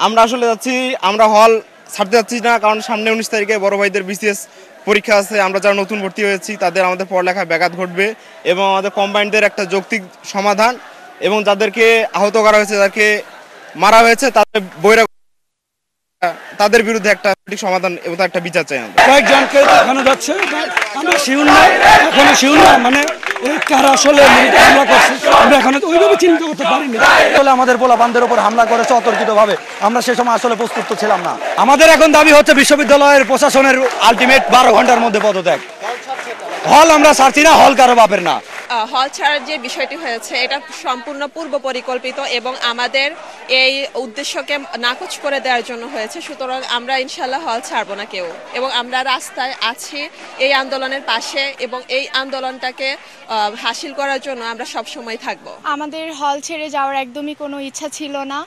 আমরা আসলে যাচ্ছি, আমরা হল ছাড়তে যাচ্ছি না, কারণ সামনে 19 তারিখে বড় ভাইদের বিসিএস পরীক্ষা আছে। আমরা যারা নতুন ভর্তি হয়েছি তাদের আমাদের পড়ালেখায় ব্যাঘাত ঘটবে এবং আমাদের কম্বাইন্ডদের একটা যৌক্তিক সমাধান এবং যাদেরকে আহত করা হয়েছে, যাদেরকে মারা হয়েছে, তাদের বহিরা তাদের বিরুদ্ধে একটা সঠিক সমাধান এবং একটা বিচার চাই। আমরা কয়েকজনকে দেখানো যাচ্ছে, আমরা শিউর না, এখনো শিউর না, মানে কারা আসলে হামলা করছে আমরা এখন ওইভাবে চিন্তা করতে পারিনি। আসলে আমাদের পোলাপানদের উপর হামলা করেছে অতর্কিতভাবে, আমরা সে সময় আসলে প্রস্তুত ছিলাম না। আমাদের এখন দাবি হচ্ছে বিশ্ববিদ্যালয়ের প্রশাসনের আলটিমেট 12 ঘন্টার মধ্যে পদত্যাগ। হল আমরা ছাড়ছি না, হল কারো বাপের না। হল ছাড়ার যে বিষয়টি হয়েছে এটা সম্পূর্ণ পূর্ব পরিকল্পিত এবং আমাদের এই উদ্দেশ্যকে নাকচ করে দেওয়ার জন্য হয়েছে। সুতরাং আমরা ইনশাল্লাহ হল ছাড়বো না কেউ, এবং আমরা রাস্তায় আছি এই আন্দোলনের পাশে এবং এই আন্দোলনটাকে হাসিল করার জন্য আমরা সব সময় থাকব। আমাদের হল ছেড়ে যাওয়ার একদমই কোনো ইচ্ছা ছিল না,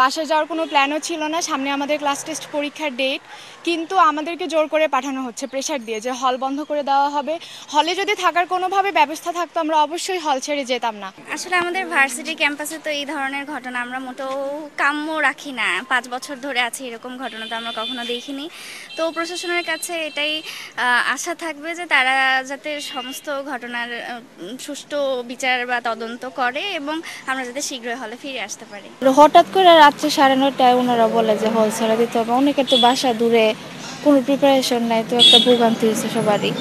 বাসা যাওয়ার কোনো প্ল্যানও ছিল না। সামনে আমাদের ক্লাস টেস্ট পরীক্ষার ডেট, কিন্তু আমাদেরকে জোর করে পাঠানো হচ্ছে প্রেশার দিয়ে যে হল বন্ধ করে দেওয়া হবে। হলে যদি থাকার কোনোভাবে ব্যবস্থা থাকতো আমরা অবশ্যই হল ছেড়ে যেতাম না। আসলে আমাদের ভার্সিটি ক্যাম্পাসে তো এই ধরনের ঘটনা আমরা মোটেও কাম্য রাখি না। 5 বছর ধরে আছি, এরকম ঘটনা তো আমরা কখনো দেখিনি। তো প্রশাসনের কাছে এটাই আশা থাকবে যে তারা যাতে সমস্ত ঘটনার সুষ্ঠু বিচার বা তদন্ত করে এবং আমরা যাতে শীঘ্রই হলে ফিরে আসতে পারি। হঠাৎ করে রাত্রে 9:30টায় ওনারা বলে যে হল ছাড়া দিতে হবে। অনেকের তো বাসা দূরে, কোনো প্রিপারেশন নাই, তো একটা ভোগান্তি হয়েছে সবারই।